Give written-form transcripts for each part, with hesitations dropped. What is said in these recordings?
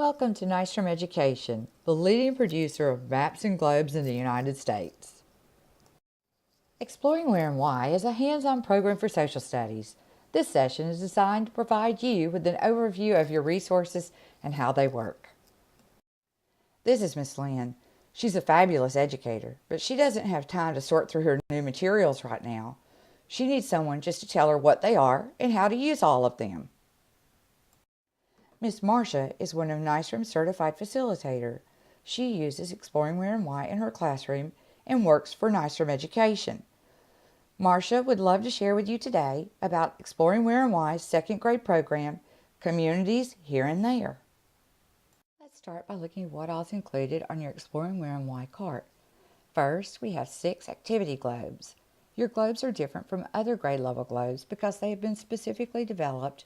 Welcome to Nystrom Education, the leading producer of maps and globes in the United States. Exploring Where and Why is a hands-on program for social studies. This session is designed to provide you with an overview of your resources and how they work. This is Miss Lynn. She's a fabulous educator, but she doesn't have time to sort through her new materials right now. She needs someone just to tell her what they are and how to use all of them. Miss Marcia is one of Nystrom's certified facilitator. She uses Exploring Where and Why in her classroom and works for Nystrom Education. Marcia would love to share with you today about Exploring Where and Why's second grade program, Communities Here and There. Let's start by looking at what all is included on your Exploring Where and Why cart. First, we have 6 activity globes. Your globes are different from other grade level globes because they have been specifically developed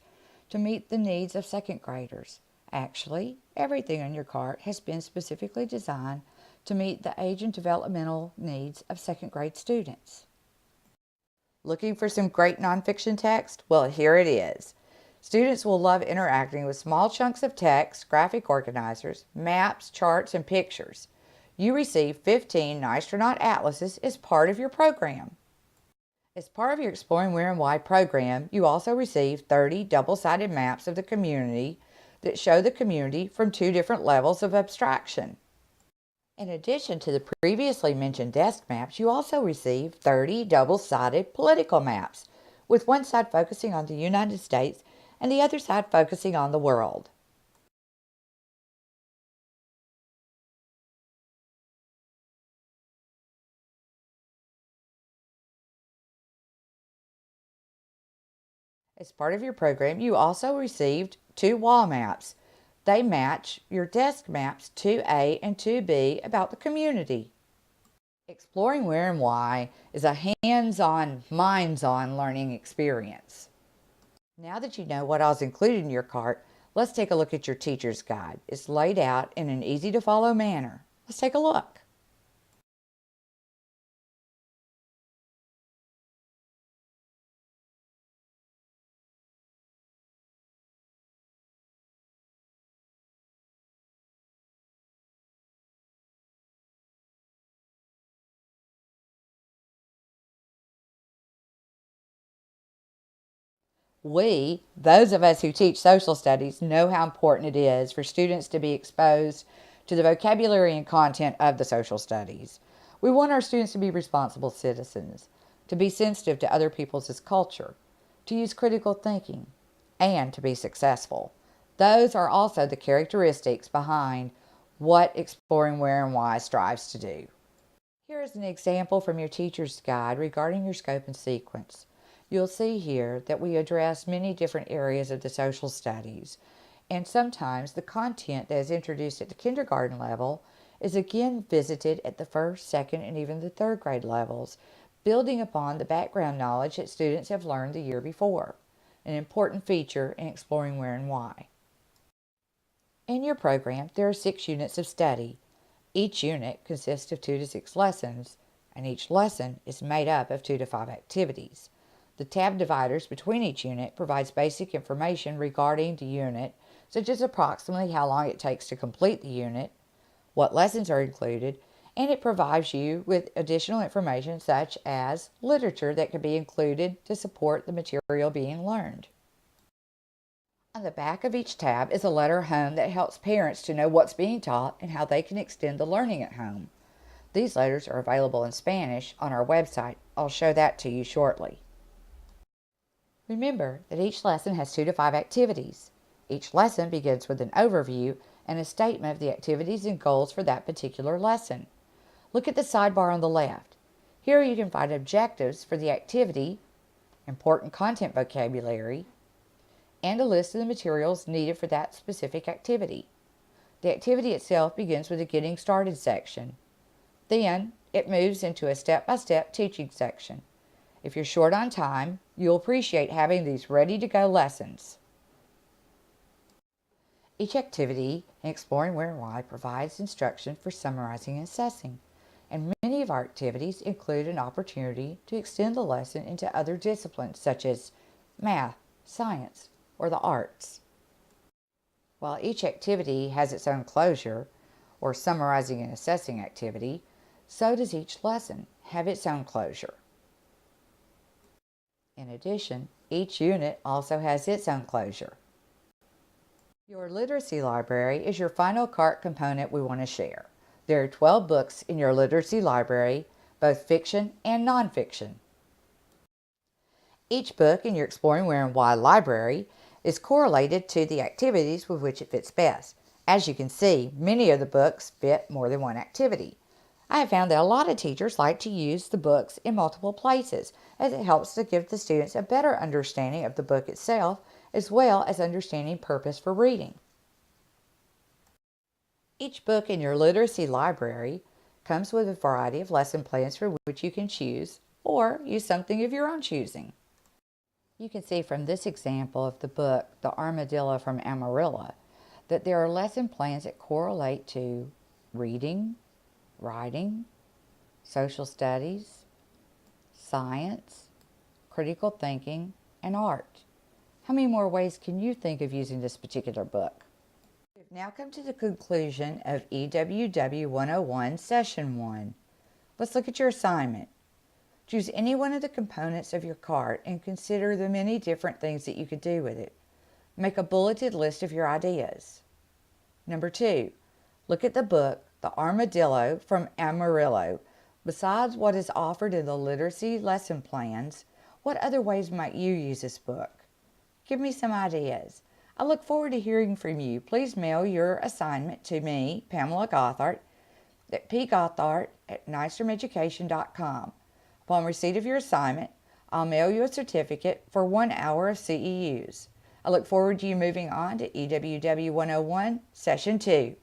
to meet the needs of second graders. Actually, everything on your cart has been specifically designed to meet the age and developmental needs of second grade students. Looking for some great nonfiction text? Well, here it is. Students will love interacting with small chunks of text, graphic organizers, maps, charts, and pictures. You receive 15 Nystronaut atlases as part of your program. As part of your Exploring Where and Why program, you also receive 30 double-sided maps of the community that show the community from 2 different levels of abstraction. In addition to the previously mentioned desk maps, you also receive 30 double-sided political maps, with one side focusing on the United States and the other side focusing on the world. As part of your program, you also received 2 wall maps. They match your desk maps 2A and 2B about the community. Exploring Where and Why is a hands-on, minds-on learning experience. Now that you know what all's included in your cart, let's take a look at your teacher's guide. It's laid out in an easy-to-follow manner. Let's take a look. We, those of us who teach social studies, know how important it is for students to be exposed to the vocabulary and content of the social studies. We want our students to be responsible citizens, to be sensitive to other people's culture, to use critical thinking, and to be successful. Those are also the characteristics behind what Exploring Where and Why strives to do. Here is an example from your teacher's guide regarding your scope and sequence. You'll see here that we address many different areas of the social studies, and sometimes the content that is introduced at the kindergarten level is again visited at the first, second, and even the third grade levels, building upon the background knowledge that students have learned the year before, an important feature in Exploring Where and Why. In your program, there are 6 units of study. Each unit consists of 2 to 6 lessons, and each lesson is made up of 2 to 5 activities. The tab dividers between each unit provides basic information regarding the unit, such as approximately how long it takes to complete the unit, what lessons are included, and it provides you with additional information such as literature that can be included to support the material being learned. On the back of each tab is a letter home that helps parents to know what's being taught and how they can extend the learning at home. These letters are available in Spanish on our website. I'll show that to you shortly. Remember that each lesson has 2 to 5 activities. Each lesson begins with an overview and a statement of the activities and goals for that particular lesson. Look at the sidebar on the left. Here you can find objectives for the activity, important content vocabulary, and a list of the materials needed for that specific activity. The activity itself begins with a Getting Started section. Then it moves into a step-by-step teaching section. If you're short on time, you'll appreciate having these ready-to-go lessons. Each activity in Exploring Where and Why provides instruction for summarizing and assessing, and many of our activities include an opportunity to extend the lesson into other disciplines such as math, science, or the arts. While each activity has its own closure, or summarizing and assessing activity, so does each lesson have its own closure. In addition, each unit also has its own closure. Your literacy library is your final cart component we want to share. There are 12 books in your literacy library, both fiction and nonfiction. Each book in your Exploring Where and Why library is correlated to the activities with which it fits best. As you can see, many of the books fit more than one activity. I have found that a lot of teachers like to use the books in multiple places, as it helps to give the students a better understanding of the book itself, as well as understanding purpose for reading. Each book in your literacy library comes with a variety of lesson plans for which you can choose, or use something of your own choosing. You can see from this example of the book, The Armadillo from Amarillo, that there are lesson plans that correlate to reading, writing, social studies, science, critical thinking, and art. How many more ways can you think of using this particular book? We've now come to the conclusion of EWW 101 Session 1. Let's look at your assignment. Choose any one of the components of your cart and consider the many different things that you could do with it. Make a bulleted list of your ideas. Number 2, look at the book, The Armadillo from Amarillo. Besides what is offered in the literacy lesson plans, what other ways might you use this book? Give me some ideas. I look forward to hearing from you. Please mail your assignment to me, Pamela Gothard, at pgothard@nyströmeducation.com. Upon receipt of your assignment, I'll mail you a certificate for 1 hour of CEUs. I look forward to you moving on to EWW 101 Session 2.